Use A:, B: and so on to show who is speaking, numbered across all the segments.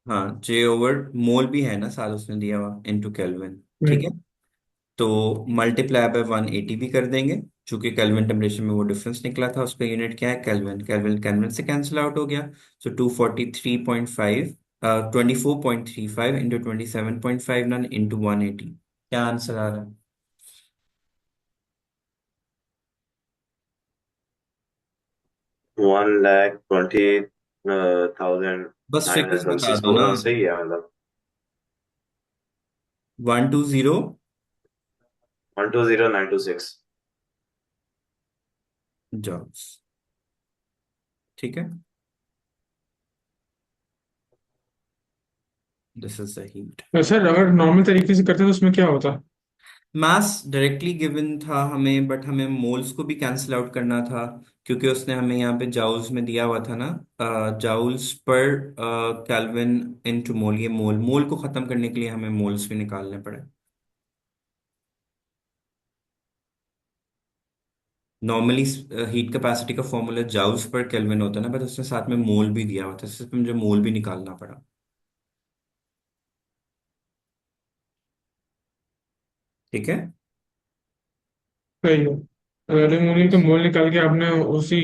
A: हाँ, जे ओवर मोल भी है ना साथ उसने दिया हुआ, इनटू केल्विन। ठीक है। तो मल्टीप्लाई बाय 180 भी कर देंगे, चूंकि केल्विन टेम्परेचर में वो डिफरेंस निकला था, उसका यूनिट क्या है, केल्विन। केल्विन केल्विन से कैंसिल आउट हो गया। सो 243.5, 24.35 इंटू 27.59 इंटू 180। क्या आंसर आ रहा है?
B: 1,20,000
A: बस
B: नाइन हंड्रेड
A: फिगर्स
B: ट्वेंटी
A: बता
B: सिक्स
A: दो ना।
B: सही है मतलब।
A: 120
B: 1,20,926।
A: जॉब्स। ठीक है। This is the heat.
C: Sir अगर नॉर्मल तरीके से करते तो उसमें क्या होता?
A: मास डायरेक्टली गिवन था हमें, बट हमें मोल्स को भी कैंसिल आउट करना था, क्योंकि उसने हमें यहाँ पे जाउल्स में दिया हुआ था ना। जाउल्स पर केल्विन इनटू मोल, ये मोल मोल को खत्म करने के लिए हमें मोल्स भी निकालने पड़े। नॉर्मली हीट कैपेसिटी का फॉर्मूला जाउल्स पर केल्विन होता है ना, बट उसने साथ में मोल भी दिया हुआ था, इससे मुझे मोल भी निकालना पड़ा। ठीक है।
C: सही है। एल्यूमिनियम के मोल निकाल के आपने उसी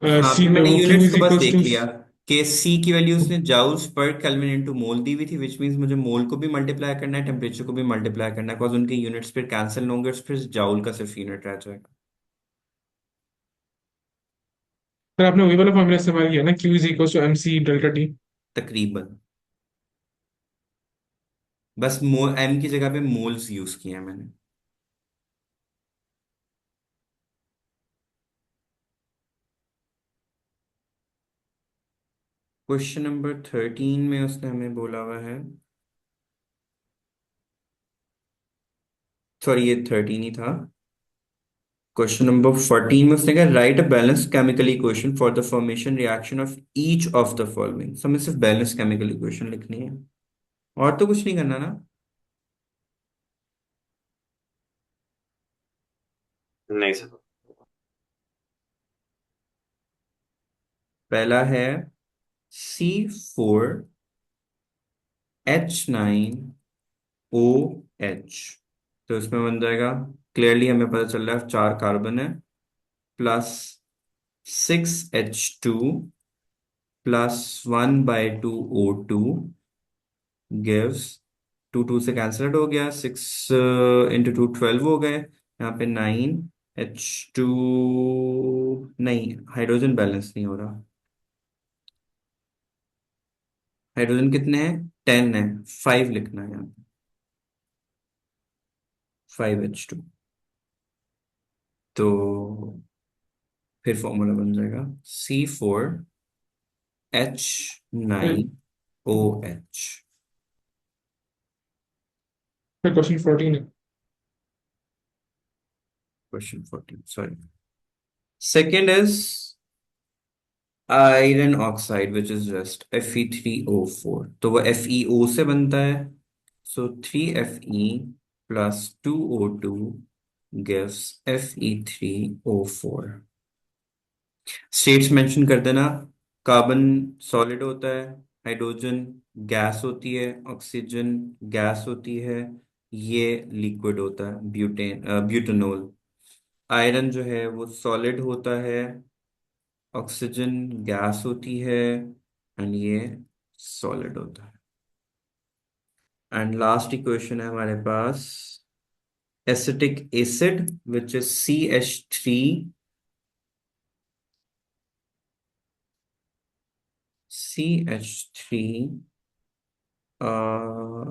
A: हाँ,
C: सी
A: तो
C: में
A: मैंने
C: वो क्यू
A: यूनिट्स
C: इज
A: को बस
C: इक्वल्स
A: देख
C: टू।
A: लिया कि सी की वैल्यू उसने जाउल्स पर केल्विन इनटू मोल दी हुई थी, विच मींस मुझे मोल को भी मल्टीप्लाई करना है, टेम्परेचर को भी मल्टीप्लाई करना है, बिकॉज उनके यूनिट्स फिर कैंसिल होंगे, फिर जाउल का सिर्फ यूनिट रह जाएगा।
C: सर आपने वही वाला फॉर्मूला इस्तेमाल किया ना, Q is equals to M C delta T.
A: तकरीबन। बस मोल एम की जगह पे मोल्स यूज किए हैं मैंने। क्वेश्चन नंबर 13 में उसने हमें बोला हुआ है, सॉरी ये 13 ही था। क्वेश्चन नंबर 14 में उसने कहा right a balance chemical equation for the formation reaction of each of the following. हमें सिर्फ बैलेंस केमिकल इक्वेशन लिखनी है, और तो कुछ नहीं करना ना।
B: नहीं सर।
A: पहला है C4H9OH। तो इसमें बन जाएगा, क्लियरली हमें पता चल रहा है 4 कार्बन है, plus 6H2 plus 1/2 O2 gives, 2 2 से कैंसल्ड हो गया, 6 इंटू 2 12 हो गए, यहाँ पे 9H2। नहीं, हाइड्रोजन बैलेंस नहीं हो रहा। हाइड्रोजन कितने हैं, 10 है, 5 लिखना है यहाँ पे, 5H2। तो फिर फॉर्मूला बन जाएगा C4H9OH।
C: फिर क्वेश्चन 14 है।
A: Question 14, sorry. Second is iron oxide which is just Fe3O4, तो वो FeO से बनता है। सो 3Fe plus 2O2 gives Fe3O4। States mention कर देना। कार्बन सॉलिड होता है, हाइड्रोजन गैस होती है, ऑक्सीजन गैस होती है, ये लिक्विड होता है, ब्यूटेनॉल। आयरन जो है वो सॉलिड होता है, ऑक्सीजन गैस होती है, एंड ये सॉलिड होता है। एंड लास्ट इक्वेशन है हमारे पास acetic acid which is CH3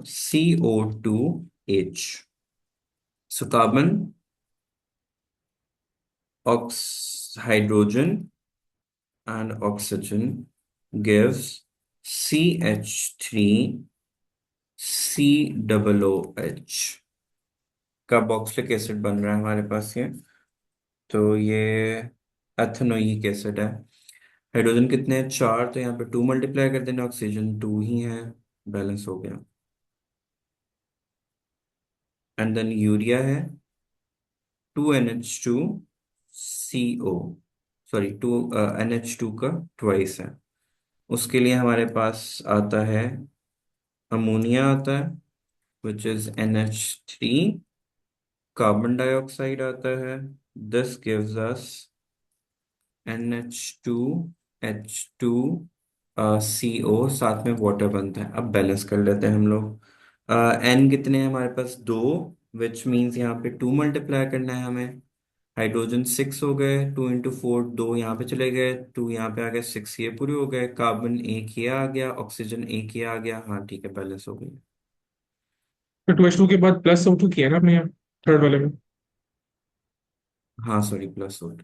A: CO2H। So carbon, ox hydrogen and oxygen gives CH3COOH का बॉक्सिलिक एसिड बन रहा है हमारे पास ये। तो ये एथेनोइक एसिड है। हाइड्रोजन कितने हैं, 4, तो यहाँ पे 2 मल्टीप्लाई कर देना, ऑक्सीजन 2 ही है, बैलेंस हो गया। एंड देन यूरिया है 2NH2CO, सॉरी 2 NH2 का ट्वाइस है। उसके लिए हमारे पास आता है अमोनिया आता है which is NH3, carbon dioxide आता है, this gives us NH2, CO, साथ में वाटर बनता है। अब बैलेंस कर लेते हैं हम लोग। N कितने हैं हमारे पास? दो, विच मीन्स यहाँ पे 2 मल्टीप्लाई करना है हमें। हाइड्रोजन 6 हो गए, 2 × 4, 2 यहाँ पे चले गए, 2 यहाँ पे आ गए, 6 ये पूरे हो गए। कार्बन एक ये आ गया, ऑक्सीजन एक ये आ गया। हाँ ठीक है, बैलेंस हो गई।
C: तो 2H2 के बाद +O2 किया ना आपने यहाँ थर्ड वाले में।
A: हाँ सॉरी, प्लस हो।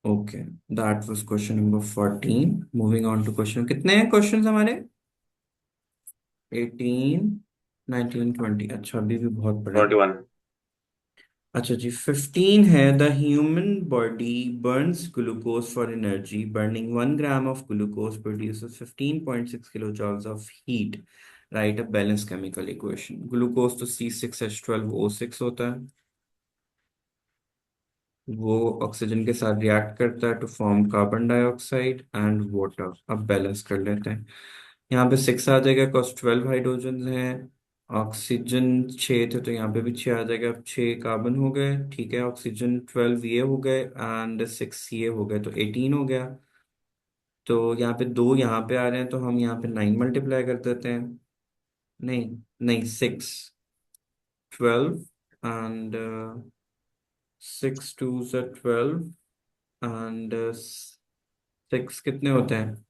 A: Okay, that was question number 14। Moving on to question, कितने हैं क्वेश्चंस हमारे? 18, 19, 20। अच्छा, अभी भी बहुत पड़े।
B: 21।
A: अच्छा जी, 15 है, the human body Burns glucose for energy, burning 1 gram of glucose produces 15.6 kilo joules of heat. Right a balance chemical equation. Glucose तो C6H12O6 होता है, वो ऑक्सीजन के साथ रिएक्ट करता है to form carbon dioxide and water. अब balance कर लेते हैं। यहाँ पे 6 आ जाएगा, कॉस 12 हाइड्रोजन हैं। ऑक्सीजन 6 थे तो यहाँ पे भी 6 आ जाएगा। अब 6 कार्बन हो गए, ठीक है। ऑक्सीजन 12 ये हो गए एंड 6 ये हो गए, तो 18 हो गया। तो यहाँ पे 2 यहाँ पे आ रहे हैं, तो हम यहाँ पे 9 मल्टीप्लाई कर देते हैं। नहीं, नहीं, 6, 12 एंड 6 2 12 एंड 6 कितने होते हैं?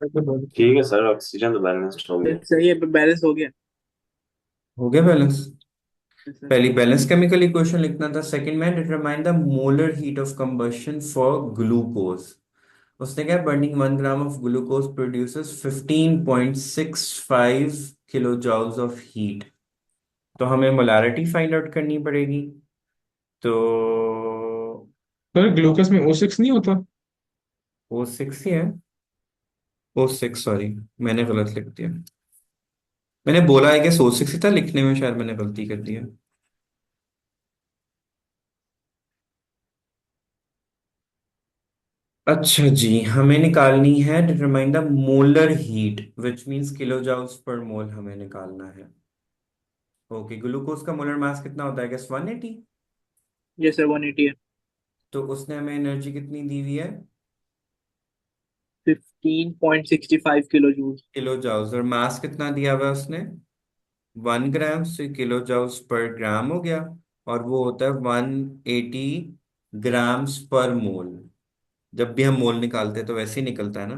B: ठीक है सर, ऑक्सीजन तो बैलेंस्ड हो गया।
D: सही है, बैलेंस हो गया।
A: हो गया बैलेंस।
D: Yes, sir.
A: पहली बैलेंस केमिकल इक्वेशन लिखना था। सेकंड में determine the molar heat of combustion for glucose. उसने क्या, burning 1 gram of glucose produces 15.65 kilo joules of heat. तो हमें मोलारिटी फाइंड आउट करनी पड़ेगी। तो
C: सर ग्लूकोज में O6 नहीं होता।
A: O6 ही है। O6, सॉरी, मैंने गलत लिख दिया। मैंने बोला है कि O6 ही था, लिखने में शायद मैंने गलती कर दी है। अच्छा जी, हमें निकालनी है, determine the molar heat which means kilo joules per mole हमें निकालना है। ओके, ग्लूकोज का मोलर मास कितना होता है? गेस 180।
D: यस सर, 180 है।
A: तो उसने हमें एनर्जी कितनी दी हुई है?
D: 15.65 किलो जूल।
A: Kilo joules. और मास कितना दिया हुआ है उसने? 1 ग्राम, से किलो जूल्स पर ग्राम हो गया। और वो होता है 180 ग्राम्स पर मोल। जब भी हम मोल निकालते हैं तो वैसे ही निकलता है ना।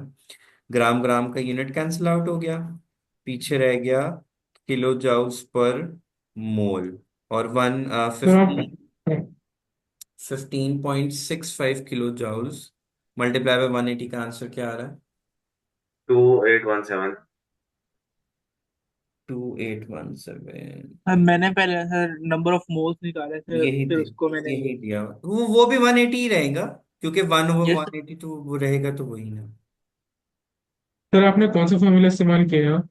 A: ग्राम ग्राम का यूनिट कैंसिल आउट हो गया, पीछे रह गया किलो जूल्स पर मोल। और वन
C: सर आप
A: 15.65 किलो जूल्स मल्टीप्लाई बाय 180 का आंसर क्या आ रहा है?
B: 2817।
A: 2817।
D: मैंने पहले सर नंबर ऑफ मोल्स निकाले थे,
A: यही
D: फिर
A: दे,
D: उसको मैंने
A: यही
D: ये।
A: दिया। वो भी 180 ही रहेगा, क्योंकि 1/180
D: यस
A: तो वो रहेगा, तो वही ना।
C: सर आपने कौन सा फॉर्मूला इस्तेमाल किया है?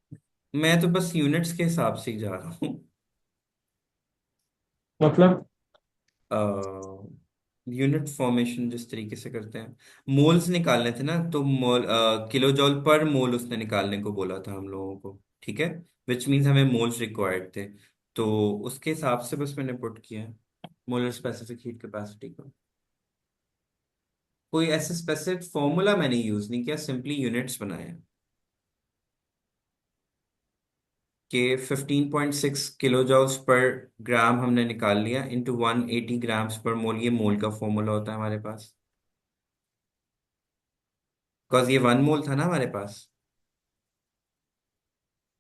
A: मैं तो बस यूनिट्स के हिसाब से ही जा रहा हूँ।
C: मतलब
A: यूनिट फॉर्मेशन जिस तरीके से करते हैं। मोल्स निकालने थे ना, तो मोल किलो जॉल पर मोल उसने निकालने को बोला था हम लोगों को, ठीक है। विच मीन्स हमें मोल्स रिक्वायर्ड थे, तो उसके हिसाब से बस मैंने पुट किया है मोलर स्पेसिफिक हीट कैपेसिटी को। कोई ऐसे स्पेसिफिक फॉर्मूला मैंने यूज नहीं किया, सिंपली यूनिट्स बनाए हैं कि 15.6 किलो जॉल्स पर ग्राम हमने निकाल लिया, इंटू 180 ग्राम्स पर मोल। ये मोल का फॉर्मूला होता है हमारे पास, बिकॉज ये 1 मोल था ना हमारे पास।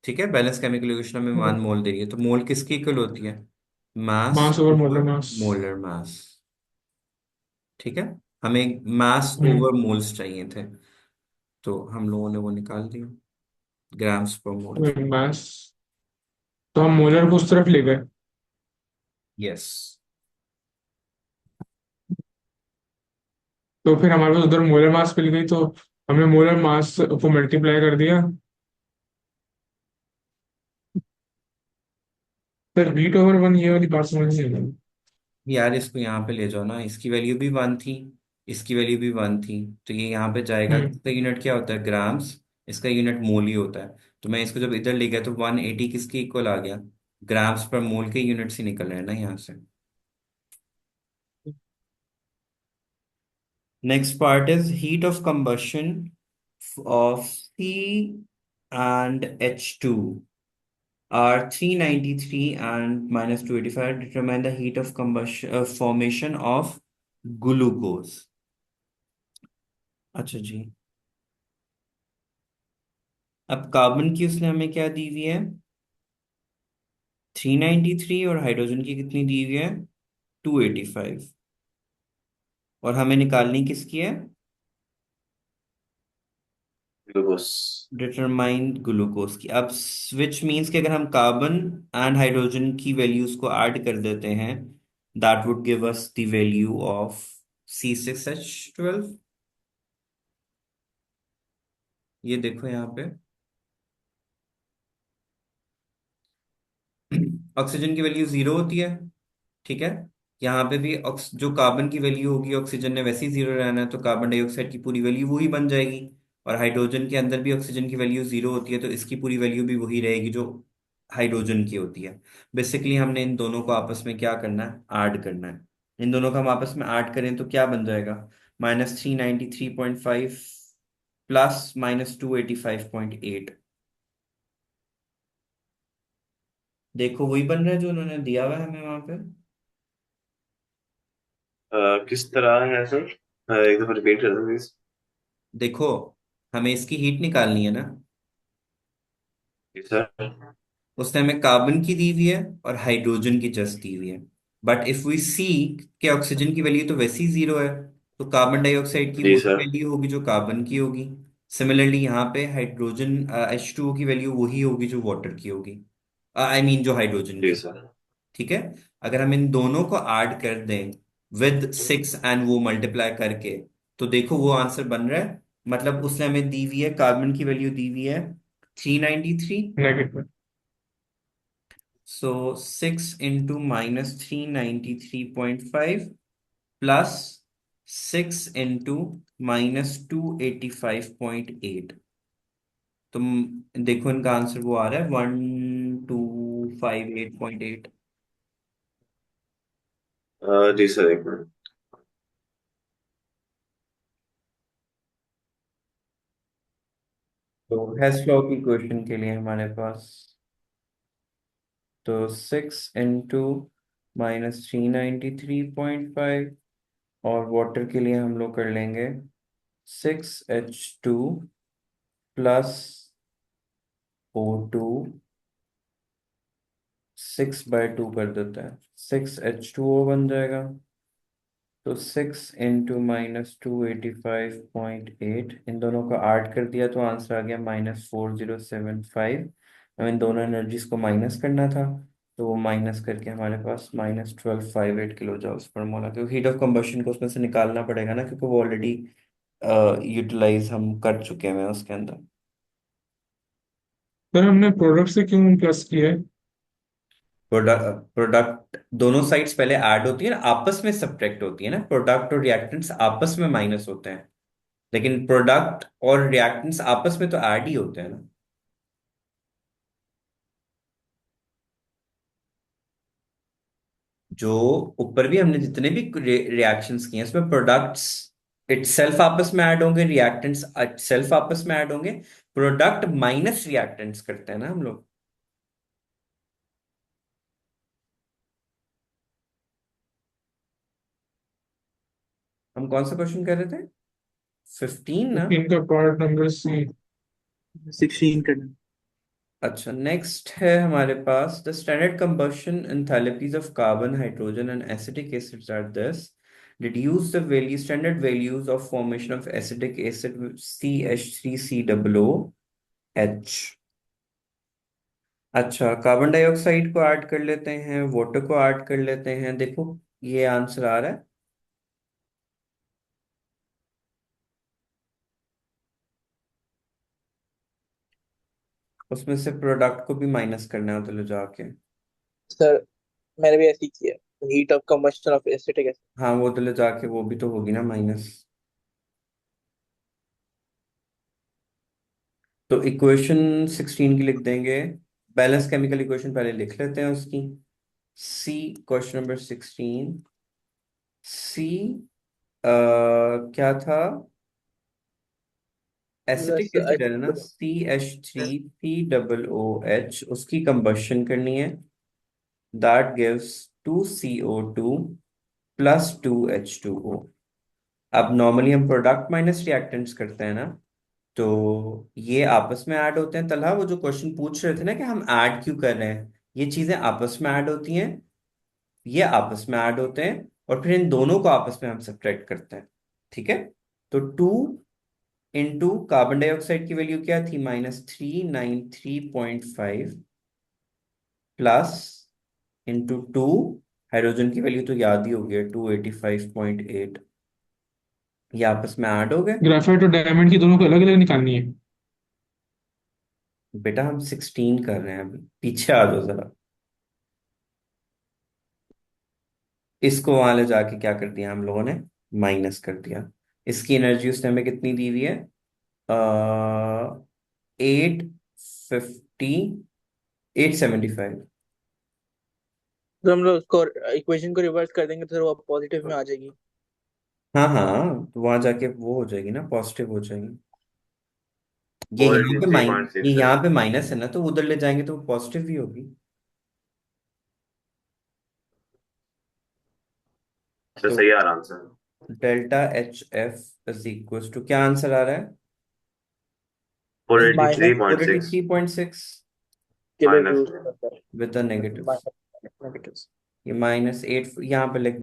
A: ठीक है, बैलेंस केमिकल इक्वेशन में 1 मोल दे रही है, तो मोल किसकी इक्वल होती है? Mass
C: mass over molar
A: over
C: mass.
A: Molar mass. ठीक है, हमें मास
C: हम्म।
A: ओवर मोल्स चाहिए थे, तो हम लोगों ने वो निकाल दिया, ग्राम्स पर मोल।
C: मास, तो हम मोलर को उस तरफ ले गए।
A: यस।
C: तो फिर हमारे पास उधर मोलर मास मिल गई, तो हमने मोलर मास को मल्टीप्लाई कर दिया। सर V/1 ये वाली बात समझ नहीं आई।
A: यार इसको यहाँ पे ले जाओ ना, इसकी वैल्यू भी 1 थी, इसकी वैल्यू भी 1 थी, तो ये यहाँ पे जाएगा।
C: हम्म।
A: इसका यूनिट क्या होता है? ग्राम्स। इसका यूनिट मोल ही होता है। तो मैं इसको जब इधर ले गया तो 180 किसके इक्वल आ गया? ग्राम्स पर मोल के यूनिट्स ही निकल रहे हैं ना यहाँ से। Next part is heat of combustion of C and H2 are 393 and minus 285. Determine the heat of combustion formation of glucose. अच्छा जी, अब कार्बन की उसने हमें क्या दी हुई है? 393, और हाइड्रोजन की कितनी दी हुई है? 285। और हमें निकालनी किसकी है?
B: ग्लूकोस।
A: डिटरमाइन ग्लूकोज की। अब स्विच मींस कि अगर हम कार्बन एंड हाइड्रोजन की वैल्यूज को ऐड कर देते हैं, that would give us the value of C6H12। ये देखो यहाँ पे ऑक्सीजन की वैल्यू 0 होती है, ठीक है। यहाँ पे भी जो कार्बन की वैल्यू होगी ऑक्सीजन ने वैसे ही 0 रहना है, तो कार्बन डाइऑक्साइड की पूरी वैल्यू वही बन जाएगी। और हाइड्रोजन के अंदर भी ऑक्सीजन की वैल्यू 0 होती है, तो इसकी पूरी वैल्यू भी वही रहेगी जो हाइड्रोजन की होती है। बेसिकली हमने इन दोनों को आपस में क्या करना है? ऐड करना है। इन दोनों को हम आपस में ऐड करें तो क्या बन जाएगा? -393.5 प्लस -285.8। देखो वही बन रहा है जो उन्होंने दिया हुआ है हमें वहां पे।
B: किस तरह है सर? एक दफा रिपीट कर दो प्लीज।
A: देखो, हमें इसकी हीट निकालनी है ना।
B: जी सर।
A: उसने हमें कार्बन की दी हुई है और हाइड्रोजन की जस्ट दी हुई है। बट इफ वी सी कि ऑक्सीजन की वैल्यू तो वैसे ही 0 है, तो कार्बन डाइऑक्साइड की
B: जी
A: वही
B: सर।
A: वैल्यू होगी जो कार्बन की होगी। सिमिलरली यहाँ पे हाइड्रोजन H2O की वैल्यू वही होगी जो वाटर की होगी, आई मीन जो हाइड्रोजन
B: जी
A: की।
B: सर।
A: ठीक है। अगर हम इन दोनों को ऐड कर दें विद 6 एंड वो मल्टीप्लाई करके, तो देखो वो आंसर बन रहा है। मतलब उसने हमें दी हुई है, कार्बन की वैल्यू दी हुई है 393।
C: Negative.
A: So 6 into -393.5 plus 6 into -285.8। तुम देखो इनका आंसर वो आ रहा है 1258.8।
B: जी सर, एक मिनट।
A: तो हेस्लॉ की क्वेश्चन के लिए हमारे पास, तो 6 into -393.5, और वाटर के लिए हम लोग कर लेंगे 6H2 प्लस O2। 6/2 कर देते हैं, 6H2O बन जाएगा। तो 6 into -285.8, इन दोनों को ऐड कर दिया तो आंसर आ गया -4075। हमें इन दोनों एनर्जीज को माइनस करना था, तो वो माइनस करके हमारे पास -1258 किलो जॉल्स पर मोल आ गया। हीट ऑफ कंबशन को उसमें से निकालना पड़ेगा ना, क्योंकि वो ऑलरेडी यूटिलाइज हम कर चुके हैं उसके अंदर।
C: सर हमने प्रोडक्ट से क्यों प्लस किया है?
A: प्रोडक्ट प्रोडक्ट दोनों साइड्स पहले ऐड होती है ना, आपस में सब्ट्रैक्ट होती है ना। प्रोडक्ट और रिएक्टेंट्स आपस में माइनस होते हैं, लेकिन प्रोडक्ट और रिएक्टेंट्स आपस में तो ऐड ही होते हैं ना। जो ऊपर भी हमने जितने भी रिएक्शंस किए हैं उसमें प्रोडक्ट्स इटसेल्फ आपस में ऐड होंगे, रिएक्टेंट्स इटसेल्फ आपस में ऐड होंगे। प्रोडक्ट माइनस रिएक्टेंट्स करते हैं ना हम लोग। हम कौन सा क्वेश्चन कर रहे थे? 15 ना।
C: इनका पार्ट नंबर सी।
D: 16 करना।
A: अच्छा, नेक्स्ट है हमारे पास the standard combustion enthalpies of carbon, hydrogen and acetic acids are this. Deduce the value standard values of formation of acetic acid with CH3COOH। अच्छा, कार्बन डाइऑक्साइड को ऐड कर लेते हैं, वाटर को ऐड कर लेते हैं। देखो ये आंसर आ रहा है। उसमें से प्रोडक्ट को भी माइनस करना है तो ले जाके।
D: सर मैंने भी ऐसे ही किया, heat of combustion of acetic acid.
A: हाँ वो तो ले जाके वो भी तो होगी ना माइनस। तो इक्वेशन 16 की लिख देंगे। बैलेंस केमिकल इक्वेशन पहले लिख लेते हैं उसकी। सी, क्वेश्चन नंबर 16। सी क्या था? एसिटिक
D: Yes, I
A: एसिड है ना, CH3COOH, उसकी कंबशन करनी है। That gives 2CO2 plus 2H2O। अब नॉर्मली हम प्रोडक्ट माइनस रिएक्टेंट्स करते हैं ना, तो ये आपस में ऐड होते हैं। तलहा वो जो क्वेश्चन पूछ रहे थे ना कि हम ऐड क्यों कर रहे हैं, ये चीजें आपस में ऐड होती हैं, ये आपस में ऐड होते हैं, और फिर इन दोनों को आपस में हम सब्ट्रैक्ट करते हैं। ठीक है। तो 2 इंटू कार्बन डाइऑक्साइड की वैल्यू क्या थी? -393.5 प्लस इंटू 2 हाइड्रोजन की वैल्यू तो याद ही होगी, 285.8। ये आपस में ऐड हो गए।
C: ग्रेफाइट और डायमंड की दोनों को अलग अलग निकालनी है।
A: बेटा हम 16 कर रहे हैं अभी, पीछे आ जाओ जरा। इसको वहां ले जाके क्या कर दिया हम लोगों ने? माइनस कर दिया। इसकी एनर्जी उसने हमें कितनी दी हुई है? 850, 875।
D: तो हम लोग उसको इक्वेशन को रिवर्स कर देंगे तो वो पॉजिटिव में आ जाएगी।
A: हाँ हाँ, तो वहां जाके वो हो जाएगी ना, पॉजिटिव हो जाएगी।
B: फोर एटी थ्री पॉइंट
A: ये
B: सिक्स है।
A: यहाँ पे माइनस है ना, तो उधर ले जाएंगे तो पॉजिटिव भी होगी।
B: अच्छा,
A: तो
B: सही आ रहा answer.
A: Delta HF is equal to, क्या आंसर आ रहा है?
B: Four eighty three
D: minus
B: point
A: four eighty
B: six
A: three point six
D: kilo
B: minus
D: joule
A: with the negative.
D: Minus negative.
A: ये -8 यहाँ पे लिख